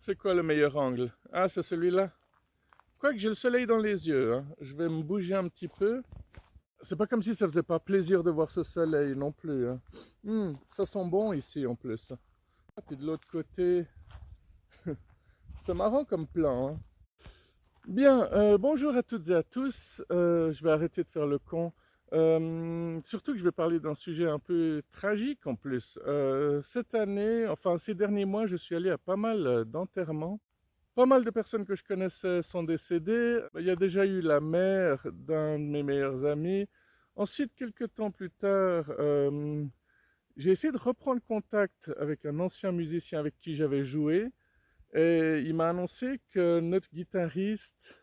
C'est quoi le meilleur angle? Ah, c'est celui-là. Quoique j'ai le soleil dans les yeux, hein. Je vais me bouger un petit peu. C'est pas comme si ça faisait pas plaisir de voir ce soleil non plus, hein. Ça sent bon ici en plus. Et puis de l'autre côté, c'est marrant comme plan, hein. Bien, bonjour à toutes et à tous. Je vais arrêter de faire le con. Surtout que je vais parler d'un sujet un peu tragique en plus. Cette année, enfin ces derniers mois, je suis allé à pas mal d'enterrements. Pas mal de personnes que je connaissais sont décédées. Il y a déjà eu la mère d'un de mes meilleurs amis. Ensuite, quelques temps plus tard, j'ai essayé de reprendre contact avec un ancien musicien avec qui j'avais joué. Et il m'a annoncé que notre guitariste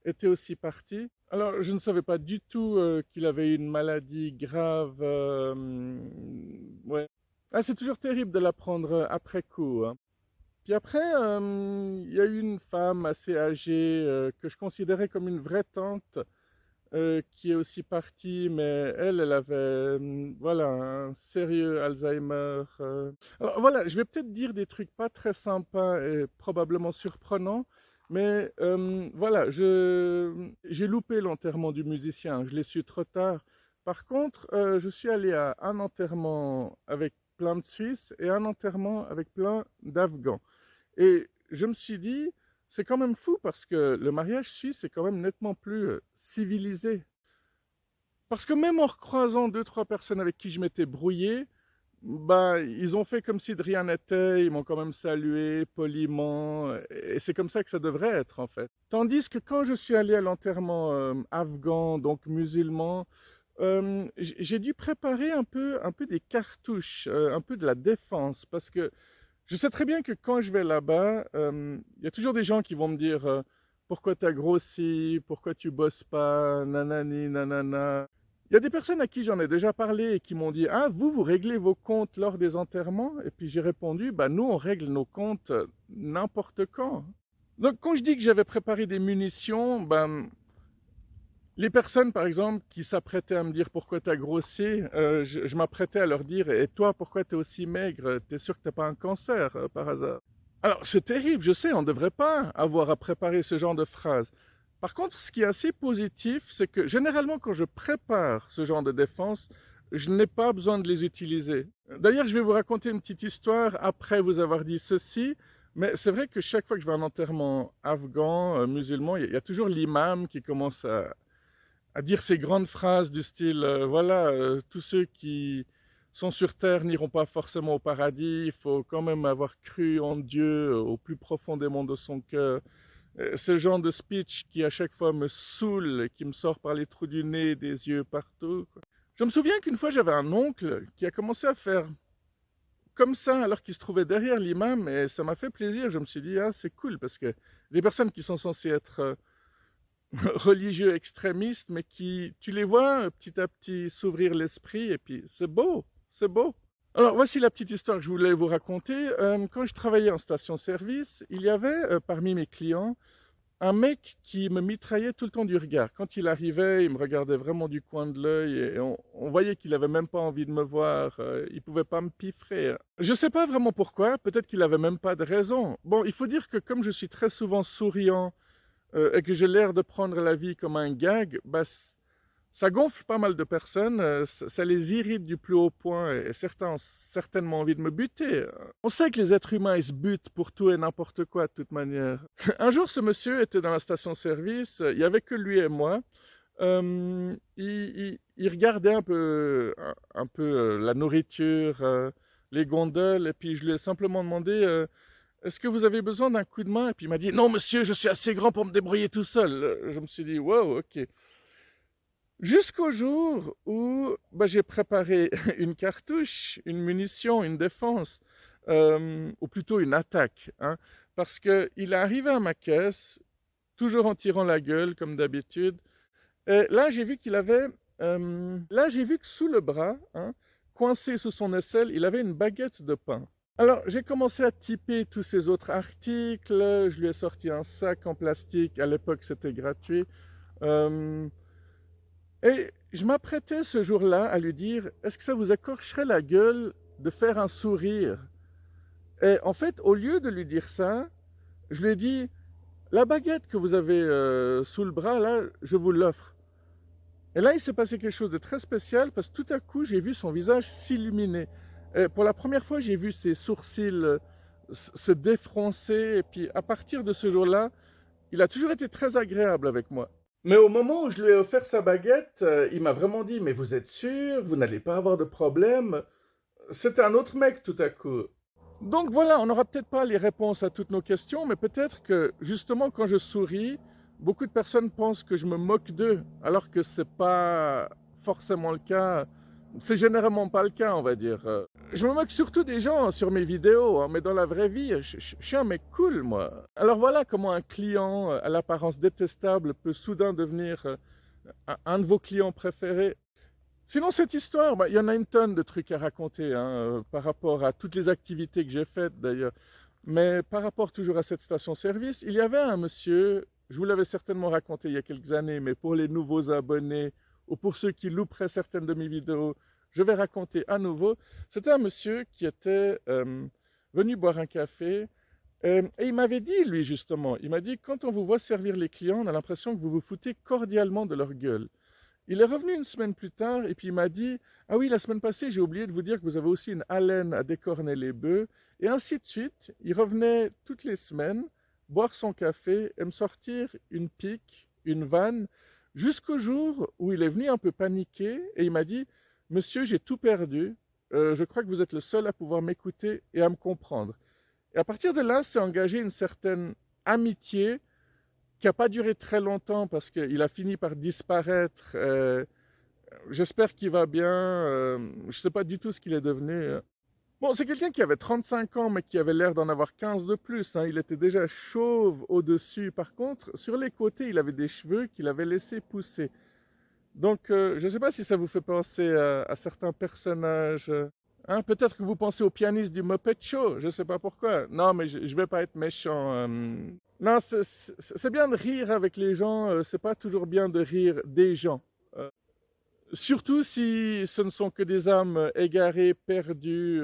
était aussi parti. Alors, je ne savais pas du tout qu'il avait une maladie grave. Ouais. Ah, c'est toujours terrible de l'apprendre après coup, hein. Puis après, il y a eu une femme assez âgée que je considérais comme une vraie tante qui est aussi partie, mais elle avait voilà, un sérieux Alzheimer. Alors voilà, je vais peut-être dire des trucs pas très sympas et probablement surprenants, mais voilà, j'ai loupé l'enterrement du musicien, je l'ai su trop tard. Par contre, je suis allé à un enterrement avec plein de Suisses et un enterrement avec plein d'Afghans. Et je me suis dit, c'est quand même fou parce que le mariage suisse est quand même nettement plus civilisé. Parce que même en recroisant deux, trois personnes avec qui je m'étais brouillé, bah, ils ont fait comme si de rien n'était, ils m'ont quand même salué poliment, et c'est comme ça que ça devrait être en fait. Tandis que quand je suis allé à l'enterrement afghan, donc musulman, j'ai dû préparer un peu des cartouches, un peu de la défense, parce que je sais très bien que quand je vais là-bas, il y a toujours des gens qui vont me dire pourquoi tu as grossi, pourquoi tu bosses pas, nanani, nanana. Il y a des personnes à qui j'en ai déjà parlé et qui m'ont dit ah, vous réglez vos comptes lors des enterrements? Et puis j'ai répondu bah, nous, on règle nos comptes n'importe quand. Donc quand je dis que j'avais préparé des munitions, ben, les personnes, par exemple, qui s'apprêtaient à me dire pourquoi tu as grossi, je m'apprêtais à leur dire et toi, pourquoi tu es aussi maigre? T'es sûr que t'as pas un cancer par hasard? Alors, c'est terrible, je sais, on ne devrait pas avoir à préparer ce genre de phrases. Par contre, ce qui est assez positif, c'est que généralement, quand je prépare ce genre de défense, je n'ai pas besoin de les utiliser. D'ailleurs, je vais vous raconter une petite histoire après vous avoir dit ceci. Mais c'est vrai que chaque fois que je vais à un enterrement afghan, musulman, il y a toujours l'imam qui commence à dire ces grandes phrases du style voilà, tous ceux qui sont sur terre n'iront pas forcément au paradis, il faut quand même avoir cru en Dieu au plus profondément de son cœur. Ce genre de speech qui à chaque fois me saoule, qui me sort par les trous du nez, des yeux partout, quoi. Je me souviens qu'une fois j'avais un oncle qui a commencé à faire comme ça alors qu'il se trouvait derrière l'imam et ça m'a fait plaisir. Je me suis dit ah c'est cool parce que des personnes qui sont censées être religieux extrémistes, mais qui, tu les vois petit à petit s'ouvrir l'esprit, et puis c'est beau, c'est beau. Alors voici la petite histoire que je voulais vous raconter. Quand je travaillais en station-service, il y avait parmi mes clients un mec qui me mitraillait tout le temps du regard. Quand il arrivait, il me regardait vraiment du coin de l'œil et on voyait qu'il avait même pas envie de me voir. Il pouvait pas me piffrer. Je sais pas vraiment pourquoi. Peut-être qu'il avait même pas de raison. Bon, il faut dire que comme je suis très souvent souriant et que j'ai l'air de prendre la vie comme un gag, bah, ça gonfle pas mal de personnes, ça les irrite du plus haut point et certains ont certainement envie de me buter. On sait que les êtres humains, ils se butent pour tout et n'importe quoi de toute manière. Un jour, ce monsieur était dans la station-service, il n'y avait que lui et moi. Il regardait un peu la nourriture, les gondoles, et puis je lui ai simplement demandé est-ce que vous avez besoin d'un coup de main? Et puis il m'a dit, non monsieur, je suis assez grand pour me débrouiller tout seul. Je me suis dit, wow, ok. Jusqu'au jour où bah, j'ai préparé une cartouche, une munition, une défense, ou plutôt une attaque, hein, parce qu'il est arrivé à ma caisse, toujours en tirant la gueule comme d'habitude. Et là, j'ai vu qu'il avait, là, j'ai vu que sous le bras, hein, coincé sous son aisselle, il avait une baguette de pain. Alors, j'ai commencé à typer tous ces autres articles. Je lui ai sorti un sac en plastique. À l'époque, c'était gratuit. Euh, et je m'apprêtais ce jour-là à lui dire, est-ce que ça vous écorcherait la gueule de faire un sourire? Et en fait, au lieu de lui dire ça, je lui ai dit, la baguette que vous avez sous le bras, là, je vous l'offre. Et là, il s'est passé quelque chose de très spécial parce que tout à coup, j'ai vu son visage s'illuminer. Et pour la première fois, j'ai vu ses sourcils se défroncer. Et puis, à partir de ce jour-là, il a toujours été très agréable avec moi. Mais au moment où je lui ai offert sa baguette, il m'a vraiment dit, mais vous êtes sûr, vous n'allez pas avoir de problème? C'était un autre mec tout à coup. Donc voilà, on n'aura peut-être pas les réponses à toutes nos questions, mais peut-être que justement quand je souris, beaucoup de personnes pensent que je me moque d'eux, alors que c'est pas forcément le cas. C'est généralement pas le cas, on va dire. Je me moque surtout des gens sur mes vidéos, hein, mais dans la vraie vie, je suis un mec cool, moi. Alors voilà comment un client à l'apparence détestable peut soudain devenir un de vos clients préférés. Sinon, cette histoire, bah, il y en a une tonne de trucs à raconter hein, par rapport à toutes les activités que j'ai faites d'ailleurs. Mais par rapport toujours à cette station-service, il y avait un monsieur, je vous l'avais certainement raconté il y a quelques années, mais pour les nouveaux abonnés ou pour ceux qui louperaient certaines de mes vidéos, je vais raconter à nouveau. C'était un monsieur qui était venu boire un café et il m'avait dit, lui justement, il m'a dit, quand on vous voit servir les clients, on a l'impression que vous vous foutez cordialement de leur gueule. Il est revenu une semaine plus tard et puis il m'a dit, ah oui, la semaine passée, j'ai oublié de vous dire que vous avez aussi une haleine à décorner les bœufs. Et ainsi de suite. Il revenait toutes les semaines boire son café et me sortir une pique, une vanne, jusqu'au jour où il est venu un peu paniqué et il m'a dit, monsieur, j'ai tout perdu. Je crois que vous êtes le seul à pouvoir m'écouter et à me comprendre. Et à partir de là, s'est engagée une certaine amitié qui n'a pas duré très longtemps parce qu'il a fini par disparaître. J'espère qu'il va bien. Je ne sais pas du tout ce qu'il est devenu. Bon, c'est quelqu'un qui avait 35 ans, mais qui avait l'air d'en avoir 15 de plus. Hein. Il était déjà chauve au-dessus. Par contre, sur les côtés, il avait des cheveux qu'il avait laissés pousser. Donc, je ne sais pas si ça vous fait penser à certains personnages. Hein, peut-être que vous pensez au pianiste du Muppet Show, je ne sais pas pourquoi. Non, mais je ne vais pas être méchant. Non, c'est bien de rire avec les gens, c'est pas toujours bien de rire des gens. Euh, Surtout si ce ne sont que des âmes égarées, perdues,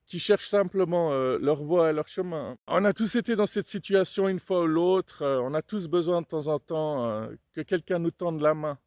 qui cherchent simplement leur voie et leur chemin. On a tous été dans cette situation une fois ou l'autre, on a tous besoin de temps en temps que quelqu'un nous tende la main.